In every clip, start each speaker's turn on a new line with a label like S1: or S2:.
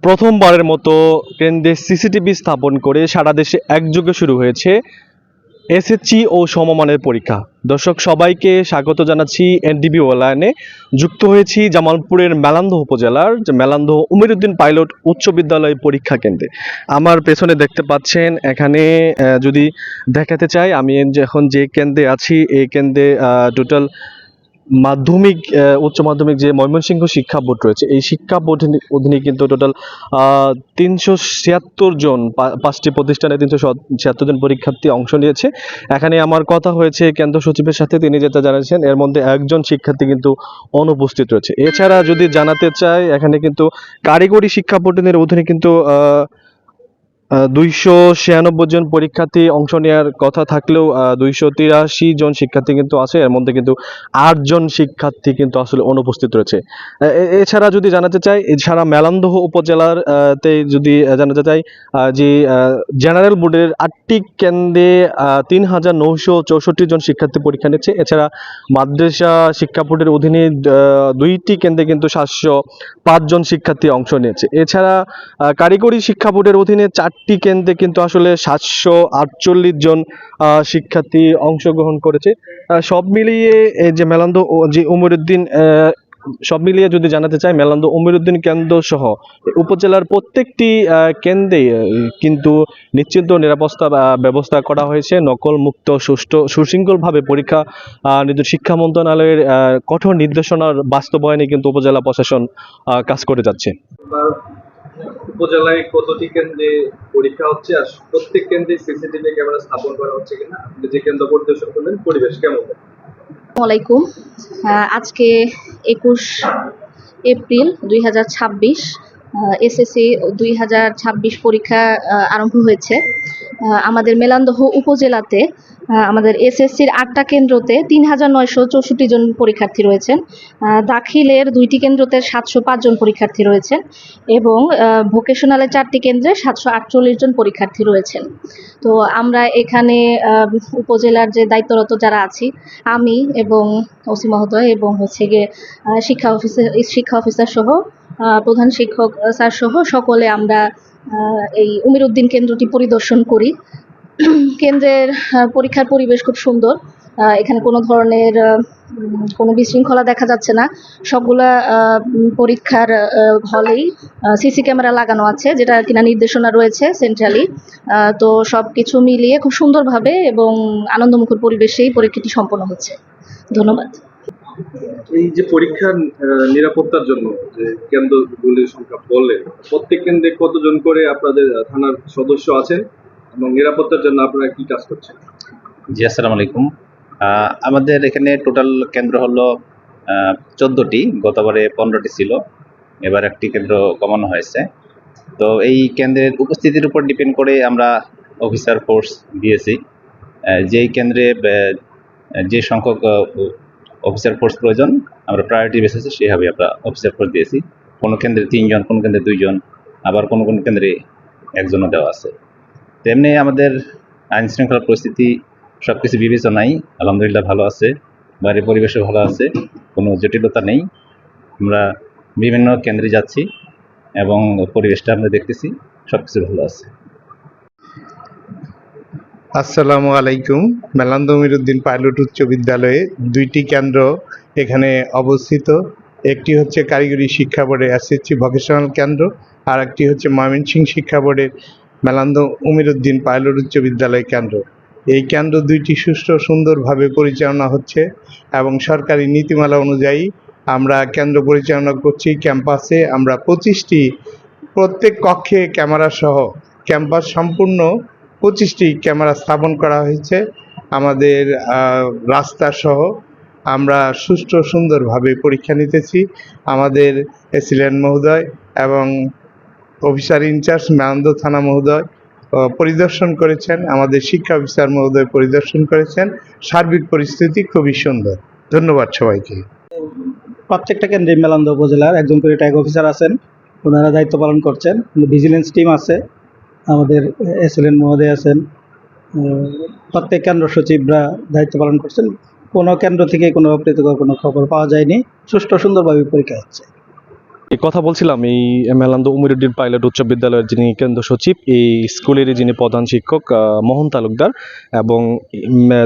S1: প্রথমবারের মতো কেন্দ্রে সিসিটিভি স্থাপন করে সারা দেশে একযোগে শুরু হয়েছে এসএসসি ও সমমানের পরীক্ষা। দর্শক সবাইকে স্বাগত জানাচ্ছি এনটিভি অনলাইনে। যুক্ত হয়েছি জামালপুরের মেলান্দহ উপজেলার যে মেলান্দহ উমিরুদ্দিন পাইলট উচ্চ বিদ্যালয় পরীক্ষা কেন্দ্রে। আমার পেছনে দেখতে পাচ্ছেন এখানে যদি দেখাতে চাই আমি এখন যে কেন্দ্রে আছি এই কেন্দ্রে টোটাল মাধ্যমিক উচ্চ মাধ্যমিক যে ময়মনসিংহ শিক্ষা বোর্ড রয়েছে এই শিক্ষা বোর্ড অধীনে কিন্তু টোটাল 376 জন পাঁচটি প্রতিষ্ঠানে 376 জন পরীক্ষার্থী অংশ নিয়েছে। এখানে আমার কথা হয়েছে কেন্দ্র সচিবের সাথে, তিনি যেটা জানাচ্ছেন এর মধ্যে একজন শিক্ষার্থী কিন্তু অনুপস্থিত রয়েছে। এছাড়া যদি জানাতে চাই এখানে কিন্তু কারিগরি শিক্ষা বোর্ডের অধীনে কিন্তু 296 জন পরীক্ষার্থী অংশ নেওয়ার কথা থাকলেও 283 জন শিক্ষার্থী কিন্তু আছে। এর মধ্যে কিন্তু 8 জন শিক্ষার্থী কিন্তু আসলে অনুপস্থিত রয়েছে। এছাড়া যদি জানাতে চাই, এছাড়া মেলান্দহ উপজেলার তে যদি জানাতে চাই যে জেনারেল বোর্ডের 8টি কেন্দ্রে 3964 জন শিক্ষার্থী পরীক্ষা নিচ্ছে। এছাড়া মাদ্রাসা শিক্ষা বোর্ডের অধীনে 2টি কেন্দ্রে কিন্তু 705 জন শিক্ষার্থী অংশ নিয়েছে। এছাড়া কারিগরি শিক্ষা বোর্ডের অধীনে 4টি কেন্দ্রে কিন্তু আসলে 748 জন শিক্ষার্থী অংশগ্রহণ করেছে। সব মিলিয়ে এই যে মেলান্দহ যে উমিরুদ্দিন সব মিলিয়ে যদি জানাতে চাই মেলান্দহ উমিরুদ্দিন কেন্দ্র সহ উপজেলার প্রত্যেকটি কেন্দ্রে কিন্তু নিশ্চিন্ত নিরাপত্তা ব্যবস্থা করা হয়েছে। নকল মুক্ত সুশৃঙ্খলভাবে পরীক্ষা শিক্ষা মন্ত্রণালয়ের কঠোর নির্দেশনার বাস্তবায়নে কিন্তু উপজেলা প্রশাসন কাজ করে যাচ্ছে।
S2: উপজেলায় কতটি কেন্দ্রে পরীক্ষা হচ্ছে আর প্রত্যেক কেন্দ্রে সিসিটিভি ক্যামেরা স্থাপন করা হচ্ছে কিনা, আপনি যে কেন্দ্র পরিদর্শন করলেন পরিবেশ কেমন?
S3: আসসালামাইকুম। আজকে 21 এপ্রিল 2026 এসএসসি 2026 পরীক্ষা আরম্ভ হয়েছে। আমাদের মেলান্দহ উপজেলাতে আমাদের এসএসসির 8টা কেন্দ্রতে 3964 জন পরীক্ষার্থী রয়েছেন। দাখিলের 2টি কেন্দ্রতে 705 জন পরীক্ষার্থী রয়েছেন এবং ভোকেশনালের 4টি কেন্দ্রে 748 জন পরীক্ষার্থী রয়েছেন। তো আমরা এখানে উপজেলার যে দায়িত্বরত যারা আছি, আমি এবং ওসি মহোদয় এবং হচ্ছে গিয়ে শিক্ষা অফিসার সহ প্রধান শিক্ষক স্যার সহ সকলে আমরা এই উমিরুদ্দিন কেন্দ্রটি পরিদর্শন করি। কেন্দ্রের পরীক্ষার পরিবেশ খুব সুন্দর। এখানে কোনো ধরনের কোনো বিশৃঙ্খলা দেখা যাচ্ছে না। সবগুলা পরীক্ষার হলেই সিসি ক্যামেরা লাগানো আছে, যেটা কিনা নির্দেশনা রয়েছে সেন্ট্রালি। তো সব কিছু মিলিয়ে খুব সুন্দরভাবে এবং আনন্দমুখর পরিবেশেই পরীক্ষাটি সম্পন্ন হচ্ছে। ধন্যবাদ।
S2: এই যে পরীক্ষার নিরাপত্তার জন্য যে কেন্দ্রগুলির সংখ্যা বললেন, প্রত্যেক কেন্দ্রে কতজন করে আপনাদের থানার সদস্য আছেন এবং নিরাপত্তার জন্য আপনারা কি কাজ করছেন?
S4: জি, আসসালামু আলাইকুম। আমাদের এখানে টোটাল কেন্দ্র হলো 14টি। গতবারে 15টি ছিল, এবার একটি কেন্দ্র কমানো হয়েছে। তো এই কেন্দ্রের উপস্থিতির উপর ডিপেন্ড করে আমরা অফিসার ফোর্স দিয়েছি। যেই কেন্দ্রে যে সংখ্যক অফিসার ফোর্স প্রয়োজন আমরা প্রায়োরিটি বেসিসে সেইভাবে আমরা অফিসার ফোর্স দিয়েছি। কোনো কেন্দ্রে 3 জন, কোনো কেন্দ্রে 2 জন, আবার কোনো কোনো কেন্দ্রে 1 জনও দেওয়া আছে। তেমনি আমাদের আইন শৃঙ্খলা পরিস্থিতি সব কিছু বিবেচনায় আলহামদুলিল্লাহ ভালো আছে, বাইরের পরিবেশও ভালো আছে, কোনো জটিলতা নেই। আমরা বিভিন্ন কেন্দ্রে যাচ্ছি এবং পরিবেশটা আমরা দেখতেছি, সব কিছু ভালো আছে।
S5: আসসালামু আলাইকুম। মেলান্দহ উমিরুদ্দিন পাইলট উচ্চ বিদ্যালয়ে 2টি কেন্দ্র এখানে অবস্থিত। একটি হচ্ছে কারিগরি শিক্ষা বোর্ডের এসএসসি ভোকেশনাল কেন্দ্র, আর একটি হচ্ছে ময়মনসিংহ শিক্ষা বোর্ডের মেলান্দহ উমিরুদ্দিন পাইলট উচ্চ বিদ্যালয় কেন্দ্র। এই কেন্দ্র 2টি সুষ্ঠু সুন্দরভাবে পরিচালনা হচ্ছে এবং সরকারি নীতিমালা অনুযায়ী আমরা কেন্দ্র পরিচালনা করছি। ক্যাম্পাসে আমরা 25টি, প্রত্যেক কক্ষে ক্যামেরা সহ ক্যাম্পাস সম্পূর্ণ 25টি ক্যামেরা স্থাপন করা হয়েছে। আমাদের রাস্তা সহ আমরা সুষ্ঠু সুন্দরভাবে পরীক্ষা নিতেছি। আমাদের এসিলেন্ট মহোদয় এবং অফিসার ইনচার্জ মেলান্দহ থানা মহোদয় পরিদর্শন করেছেন, আমাদের শিক্ষা অফিসার মহোদয় পরিদর্শন করেছেন। সার্বিক পরিস্থিতি খুবই সুন্দর। ধন্যবাদ সবাইকে।
S6: প্রত্যেকটা কেন্দ্রে মেলান্দহ উপজেলার একজন করে ট্যাগ অফিসার আছেন, ওনারা দায়িত্ব পালন করছেন। ভিজিলেন্স টিম আছে, আমাদের এসএলএন মহোদয় আছেন, প্রত্যেক কেন্দ্র সচিবরা দায়িত্ব পালন করছেন। কোনো কেন্দ্র থেকে কোনো অপ্রীতিকর কোনো খবর পাওয়া যায়নি। সুষ্ঠু সুন্দরভাবে পরীক্ষা হচ্ছে।
S1: এই কথা বলছিলাম এই মেলান্দ উমিরুদ্দিন পাইলট উচ্চ বিদ্যালয়ের যিনি কেন্দ্র সচিব, এই স্কুলেরই যিনি প্রধান শিক্ষক মোহন তালুকদার, এবং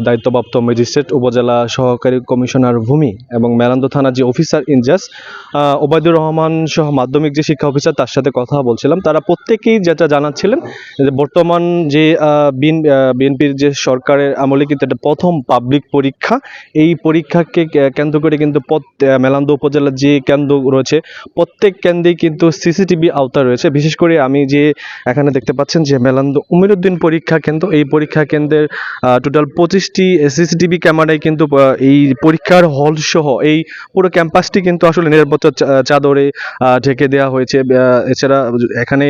S1: দায়িত্বপ্রাপ্ত ম্যাজিস্ট্রেট উপজেলা সহকারী কমিশনার ভূমি এবং মেলান্দ থানার যে অফিসার ইনচার্জ ওবায়দুর রহমান সহ মাধ্যমিক যে শিক্ষা অফিসার, তার সাথে কথা বলছিলাম। তারা প্রত্যেকেই যেটা জানাচ্ছিলেন যে বর্তমান যে বিএনপির যে সরকারের আমলে কিন্তু এটা প্রথম পাবলিক পরীক্ষা। এই পরীক্ষাকে কেন্দ্র করে কিন্তু মেলান্দ উপজেলার যে কেন্দ্র রয়েছে প্রত্যেক কেন্দ্রেই কিন্তু সিসিটিভি আওতা রয়েছে। বিশেষ করে আমি যে এখানে দেখতে পাচ্ছেন যে মেলান্দ উমিরুদ্দিন পরীক্ষা কেন্দ্র, এই পরীক্ষা কেন্দ্রের টোটাল 25টি সিসিটিভি ক্যামেরায় কিন্তু এই পরীক্ষার হল সহ এই পুরো ক্যাম্পাসটি কিন্তু আসলে নিরাপত্তা চাদরে ঢেকে দেওয়া হয়েছে। এছাড়া এখানে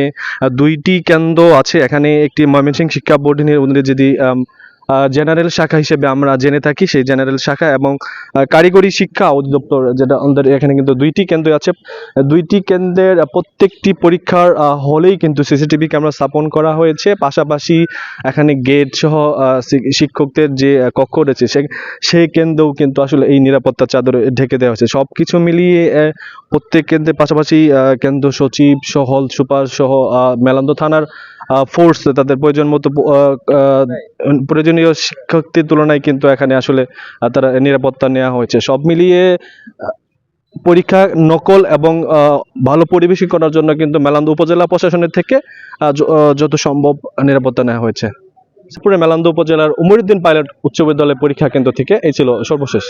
S1: 2টি কেন্দ্র আছে। এখানে একটি ময়মনসিংহ শিক্ষা বোর্ডের অধীনে যদি জেনারেল শাখা হিসেবে আমরা জেনে থাকি, সেই জেনারেল শাখা এবং কারিগরি শিক্ষা অধিদপ্তর, যেটা আমাদের এখানে কিন্তু 2টি কেন্দ্র আছে। 2টি কেন্দ্রের প্রত্যেকটি পরীক্ষার হলেই কিন্তু সিসিটিভি ক্যামেরা স্থাপন করা হয়েছে। পাশাপাশি এখানে গেট সহ শিক্ষকদের যে কক্ষ রয়েছে সেই কেন্দ্রেও কিন্তু আসলে এই নিরাপত্তা চাদরে ঢেকে দেওয়া হয়েছে। সব কিছু মিলিয়ে প্রত্যেক কেন্দ্রের পাশাপাশি কেন্দ্র সচিব সহ হল সুপার সহ মেলান্দ থানার ফোর্স তাদের প্রয়োজন মতো প্রয়োজনীয় শিক্ষকদের তুলনায় কিন্তু এখানে আসলে তারা নিরাপত্তা নেওয়া হয়েছে। সব মিলিয়ে পরীক্ষা নকল এবং ভালো পরিবেশন করার জন্য কিন্তু মেলান্দ উপজেলা প্রশাসনের থেকে যত সম্ভব নিরাপত্তা নেওয়া হয়েছে। মেলান্দ উপজেলার উমিরুদ্দিন পাইলট উচ্চ বিদ্যালয় পরীক্ষা কেন্দ্র থেকে এই ছিল সর্বশেষ।